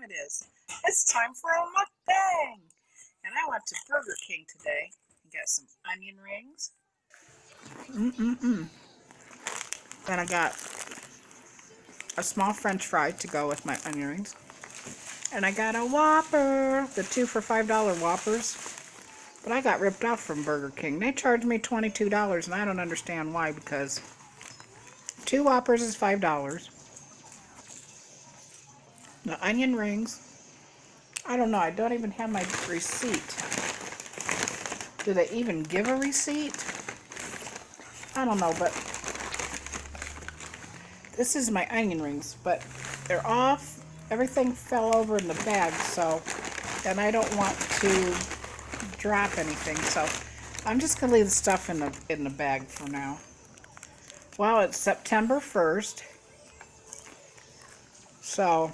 it is. It's time for a mukbang. And I went to Burger King today and got some onion rings. Then I got a small French fry to go with my onion rings. And I got a Whopper, the 2 for $5 Whoppers. But I got ripped off from Burger King. They charged me $22 and I don't understand why, because 2 Whoppers is $5. The onion rings, I don't know, I don't even have my receipt. Do they even give a receipt? I don't know, but this is my onion rings, but they're off. Everything fell over in the bag, so, and I don't want to drop anything, so I'm just gonna leave the stuff in the bag for now. Well, it's September 1st, so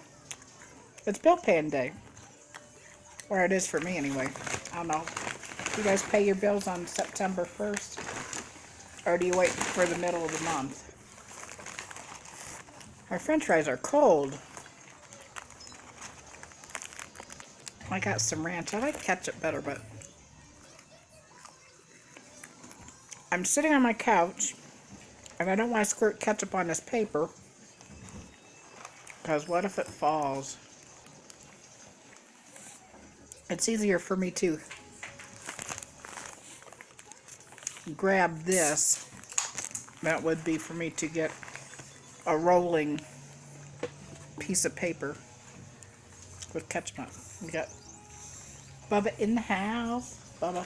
it's bill paying day, or it is for me anyway. I don't know. You guys pay your bills on September 1st, or do you wait for the middle of the month? Our French fries are cold. I got some ranch. I like ketchup better, but I'm sitting on my couch, and I don't want to squirt ketchup on this paper, because what if it falls? It's easier for me to grab this than it would be for me to get a rolling piece of paper with ketchup on it. We got Bubba in the house. Bubba.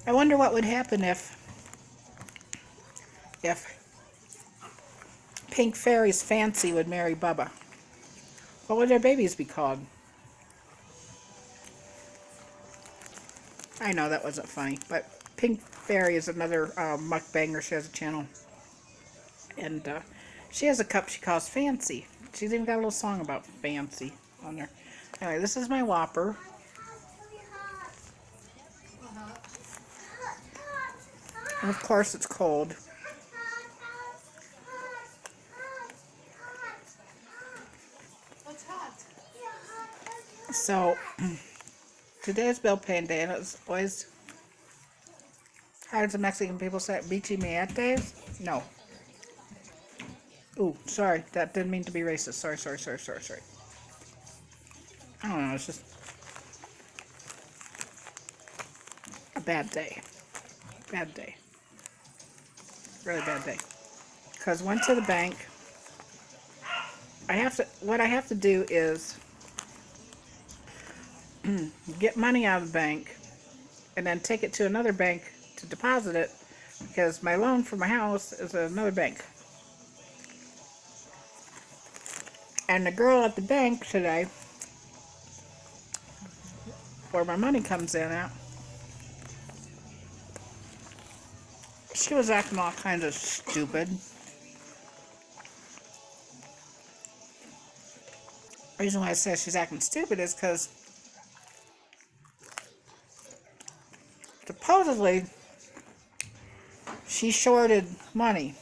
I wonder what would happen if Pink Fairy's Fancy would marry Bubba. What would their babies be called? I know that wasn't funny, but Pink Fairy is another mukbanger. She has a channel, and she has a cup she calls Fancy. She's even got a little song about Fancy on there. Anyway, this is my Whopper. And of course it's cold. So, today is bill paying day, and it's always, how does the Mexican people say it? Bichi days? No. Ooh, sorry, that didn't mean to be racist. Sorry. I don't know, it's just a bad day. Bad day. Really bad day. Because went to the bank. What I have to do is get money out of the bank and then take it to another bank to deposit it, because my loan for my house is at another bank. And the girl at the bank today, where my money comes in at, she was acting all kinds of stupid. The reason why I say she's acting stupid is because supposedly she shorted money,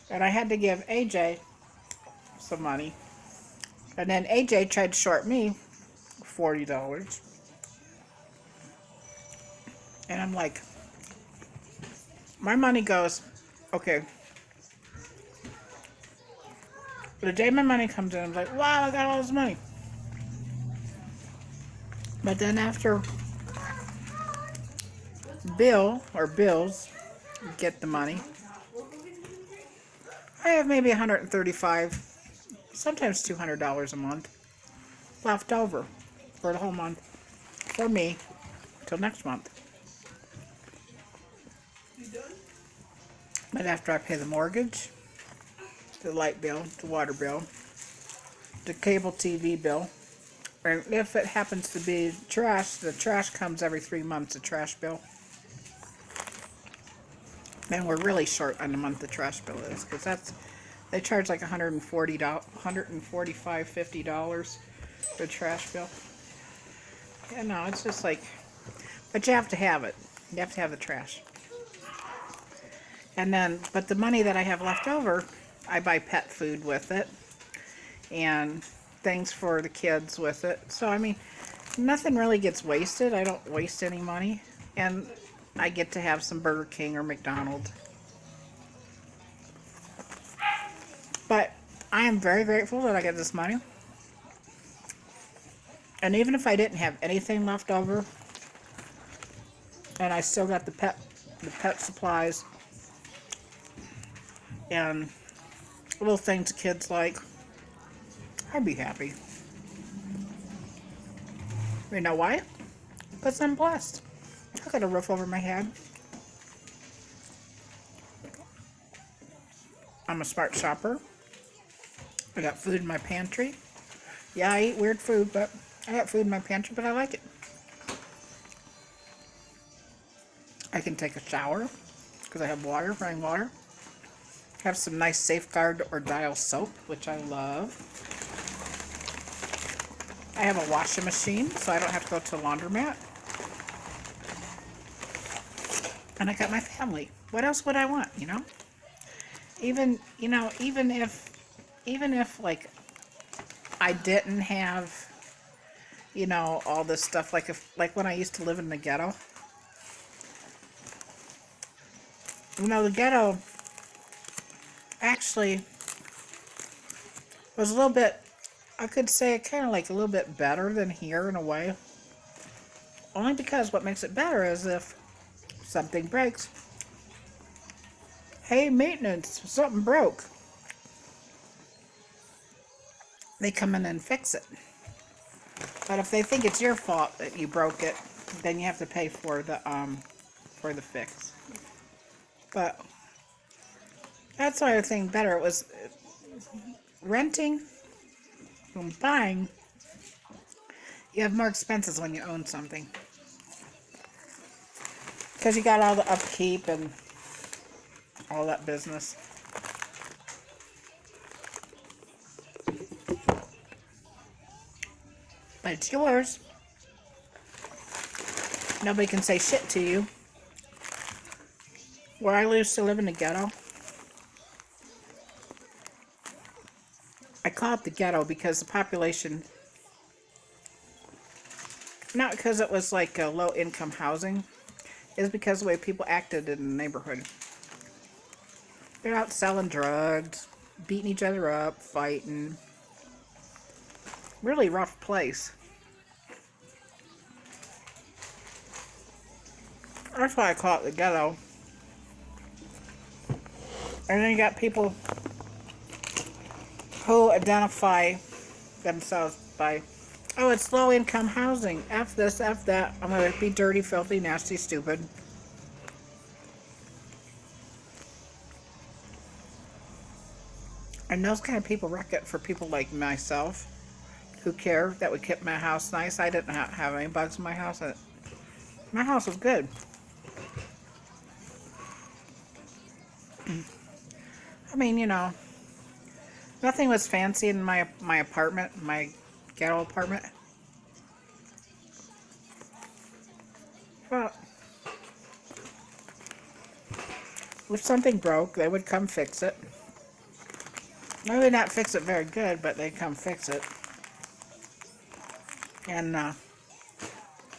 and I had to give AJ some money, and then AJ tried to short me $40, and I'm like, my money goes, okay, the day my money comes in, I'm like, wow, I got all this money. But then after bills get the money, I have maybe $135, sometimes $200 a month left over for the whole month for me till next month. But after I pay the mortgage, the light bill, the water bill, the cable TV bill, and if it happens to be trash, the trash comes every 3 months, the trash bill. And we're really short on the month the trash bill is, because they charge like $145, $50 for the trash bill. Yeah, no, it's just like, but you have to have it. You have to have the trash. And then, but the money that I have left over, I buy pet food with it and things for the kids with it. So, I mean, nothing really gets wasted. I don't waste any money. And I get to have some Burger King or McDonald's. But I am very grateful that I get this money. And even if I didn't have anything left over, and I still got the pet supplies and little things kids like, I'd be happy. You know why? Because I'm blessed. I got a roof over my head. I'm a smart shopper. I got food in my pantry. Yeah, I eat weird food, but I got food in my pantry, but I like it. I can take a shower because I have water, running water. Have some nice Safeguard or Dial soap, which I love. I have a washing machine, so I don't have to go to a laundromat. And I got my family. What else would I want, you know? Even if like I didn't have, you know, all this stuff, like when I used to live in the ghetto. You know, the ghetto actually was a little bit, I could say, kind of like a little bit better than here in a way. Only because what makes it better is if something breaks. Hey, maintenance, something broke. They come in and fix it. But if they think it's your fault that you broke it, then you have to pay for the fix. But that's why I think better. It was renting and buying. You have more expenses when you own something. Because you got all the upkeep and all that business. But it's yours. Nobody can say shit to you. Where I used to live in the ghetto, I call it the ghetto because the population, not because it was like a low income housing, is because of the way people acted in the neighborhood. They're out selling drugs, beating each other up, fighting. Really rough place. That's why I call it the ghetto. And then you got people who identify themselves by, oh, it's low income housing. F this, F that. I'm going to be dirty, filthy, nasty, stupid. And those kind of people wreck it for people like myself who care that would keep my house nice. I didn't have any bugs in my house. My house was good. I mean, you know, nothing was fancy in my apartment, my ghetto apartment. But if something broke, they would come fix it. Maybe not fix it very good, but they'd come fix it. And, I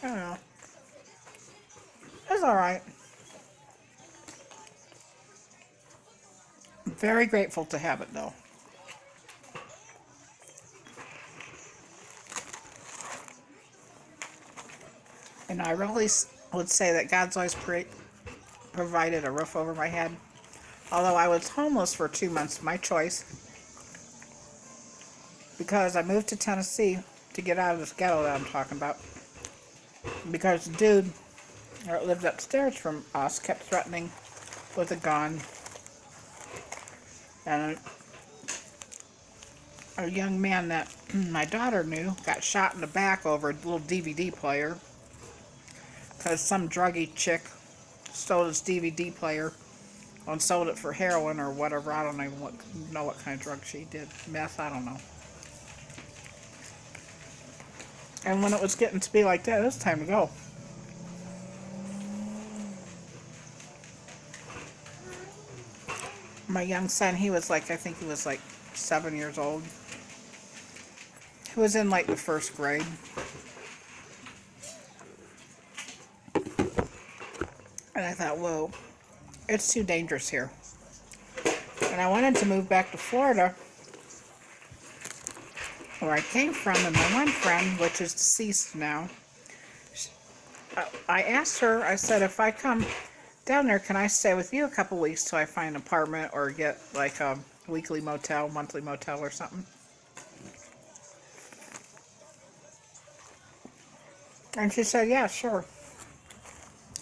don't know. It's alright. I'm very grateful to have it, though. And I really would say that God's always provided a roof over my head. Although I was homeless for 2 months, my choice. Because I moved to Tennessee to get out of this ghetto that I'm talking about. Because the dude that lived upstairs from us kept threatening with a gun. And a young man that my daughter knew got shot in the back over a little DVD player. Because some druggy chick stole his DVD player and sold it for heroin or whatever. I don't even know what kind of drug she did. Meth, I don't know. And when it was getting to be like that, it was time to go. My young son, he was like, I think he was like 7 years old. He was in like the first grade. And I thought, whoa, it's too dangerous here. And I wanted to move back to Florida, where I came from, and my one friend, which is deceased now, I asked her, I said, if I come down there, can I stay with you a couple weeks till I find an apartment or get like a weekly motel, monthly motel or something? And she said, yeah, sure.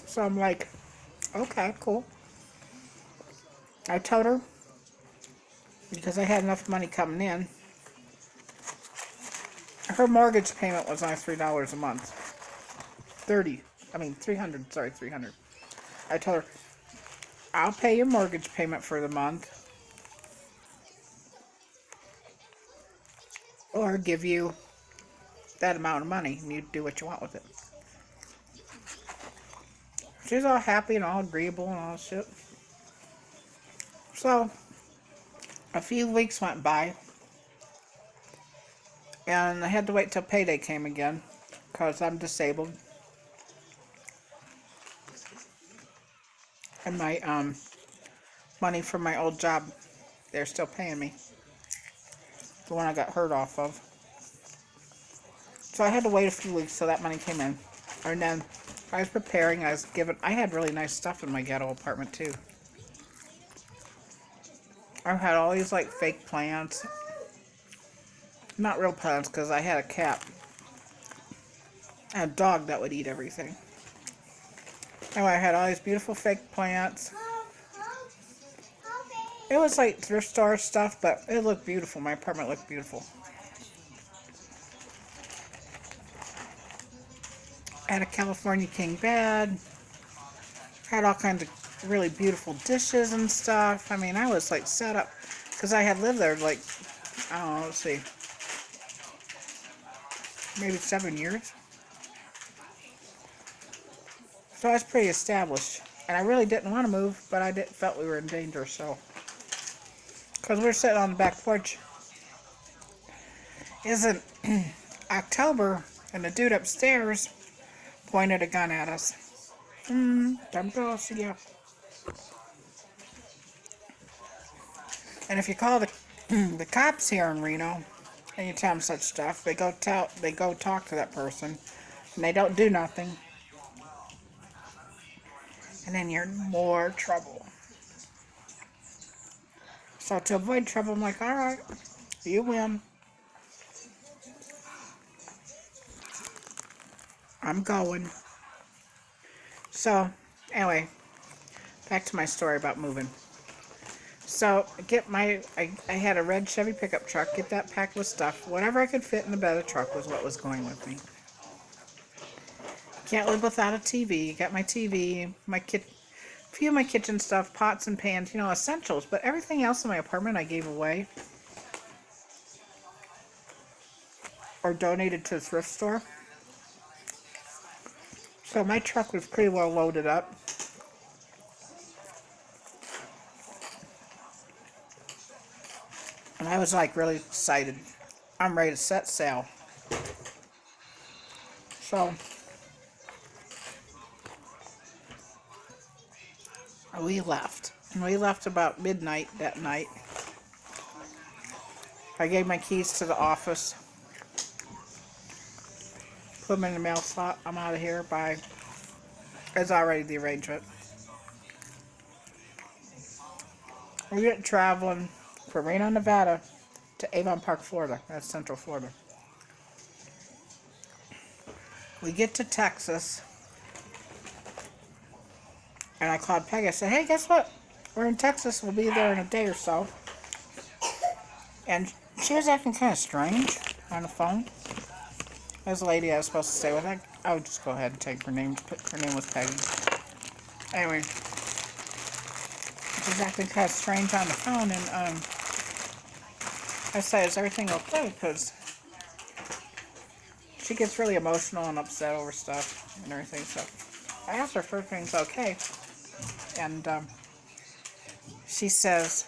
So I'm like, okay, cool. I told her, because I had enough money coming in, her mortgage payment was only $3 a month. 300, sorry, 300. I told her, I'll pay your mortgage payment for the month, or give you that amount of money, and you do what you want with it. She's all happy and all agreeable and all shit. So, a few weeks went by, and I had to wait till payday came again, because I'm disabled. And my money from my old job, they're still paying me. The one I got hurt off of. So I had to wait a few weeks till that money came in. And then I was preparing, I had really nice stuff in my ghetto apartment too. I had all these like fake plants. Not real plants, because I had a cat. And a dog that would eat everything. Anyway, I had all these beautiful fake plants. It was like thrift store stuff, but it looked beautiful. My apartment looked beautiful. I had a California king bed. Had all kinds of really beautiful dishes and stuff. I mean, I was like set up, because I had lived there like, I don't know, let's see, maybe 7 years. So I was pretty established. And I really didn't want to move, but I felt we were in danger, so. Because we were sitting on the back porch. Isn't October, and the dude upstairs pointed a gun at us. Time to go, see ya. And if you call the cops here in Reno, and you tell them such stuff, they go talk to that person, and they don't do nothing. And then you're in more trouble. So to avoid trouble, I'm like, alright, you win. I'm going. So, anyway, back to my story about moving. So, I had a red Chevy pickup truck, get that packed with stuff. Whatever I could fit in the bed of the truck was what was going with me. Can't live without a TV. Got my TV, a few of my kitchen stuff, pots and pans, essentials. But everything else in my apartment I gave away or donated to the thrift store. So my truck was pretty well loaded up. And I was like really excited. I'm ready to set sail. So we left. And we left about midnight that night. I gave my keys to the office. Put them in the mail slot. I'm out of here. Bye. It's already the arrangement. We get traveling from Reno, Nevada to Avon Park, Florida. That's Central Florida. We get to Texas. And I called Peggy. I said, hey, guess what? We're in Texas. We'll be there in a day or so. And she was acting kind of strange on the phone. There's a lady I was supposed to stay with. I would just go ahead and take her name. Her name was Peggy. Anyway, she was acting kind of strange on the phone. And I said, is everything okay? Because she gets really emotional and upset over stuff and everything. So I asked her if everything's okay. And she says,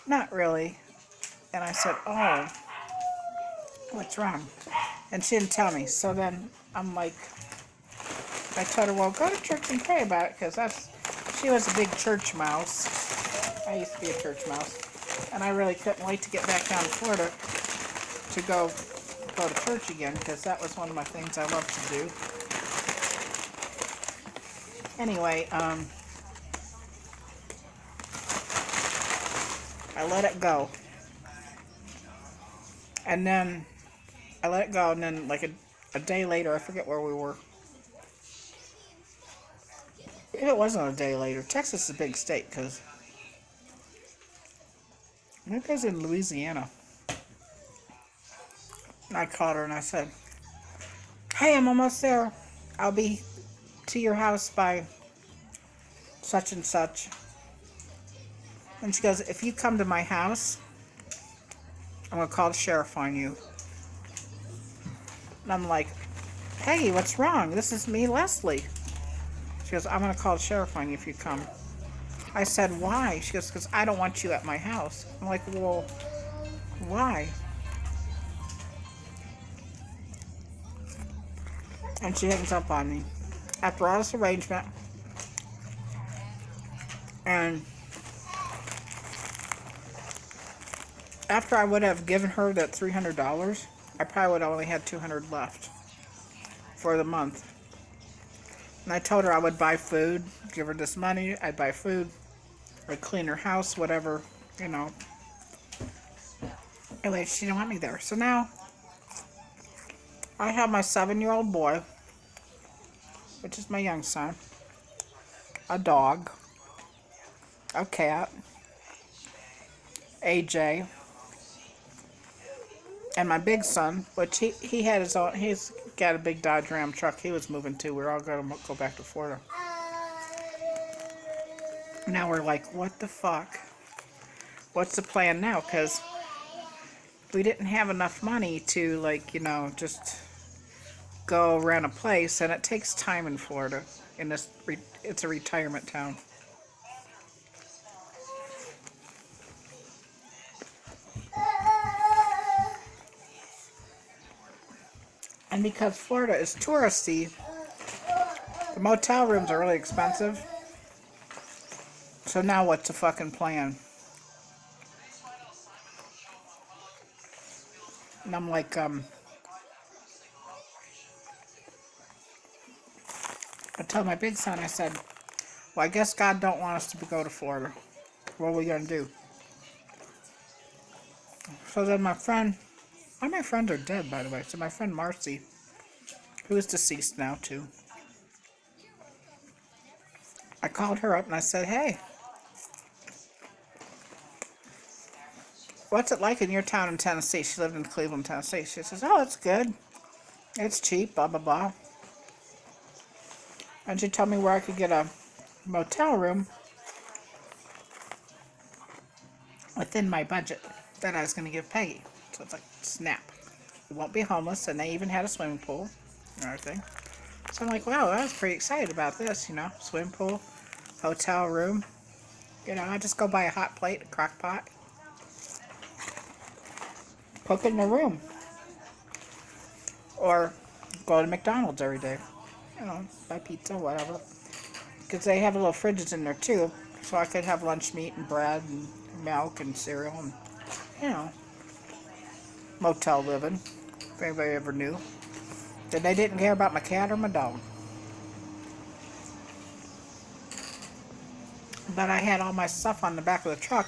not really. And I said, oh, what's wrong? And she didn't tell me. So then I'm like, I told her, well, go to church and pray about it, because she was a big church mouse. I used to be a church mouse. And I really couldn't wait to get back down to Florida to go to church again, because that was one of my things I love to do. Anyway, I let it go. And then I let it go, and then like a day later, I forget where we were. If it wasn't a day later, Texas is a big state, because I think it was in Louisiana. And I called her and I said, hey, I'm almost there. I'll be to your house by such and such. And she goes, if you come to my house, I'm going to call the sheriff on you. And I'm like, hey, what's wrong? This is me, Leslie. She goes, I'm going to call the sheriff on you if you come. I said, why? She goes, because I don't want you at my house. I'm like, well, why? And she hangs up on me. After all this arrangement, and after I would have given her that $300, I probably would have only had $200 left for the month. And I told her I would buy food, give her this money, I'd buy food, I'd clean her house, whatever, you know. Anyway, she didn't want me there. So now, I have my 7-year-old boy, which is my young son, a dog, a cat, AJ, and my big son, which he had his own, he's got a big Dodge Ram truck he was moving to. We're all going to go back to Florida. Now we're like, what the fuck? What's the plan now? Because we didn't have enough money to, like, you know, just go rent a place, and it takes time in Florida. In this, it's a retirement town. And because Florida is touristy, the motel rooms are really expensive. So now what's the fucking plan? And I'm like, I told my big son, I said, well, I guess God don't want us to go to Florida. What are we going to do? So then my friend, all my friends are dead, by the way. So my friend Marcy, who is deceased now, too. I called her up and I said, hey, what's it like in your town in Tennessee? She lived in Cleveland, Tennessee. She says, oh, it's good. It's cheap, blah, blah, blah. And she told me where I could get a motel room within my budget that I was going to give Peggy. So it's like, snap. We won't be homeless, and they even had a swimming pool and everything. So I'm like, wow, I was pretty excited about this, you know, swimming pool, hotel room. You know, I just go buy a hot plate, a crock pot, cook in the room. Or go to McDonald's every day. You know, buy pizza, whatever. Because they have little fridges in there too, so I could have lunch meat and bread and milk and cereal and, you know, motel living, if anybody ever knew. Then they didn't care about my cat or my dog. But I had all my stuff on the back of the truck,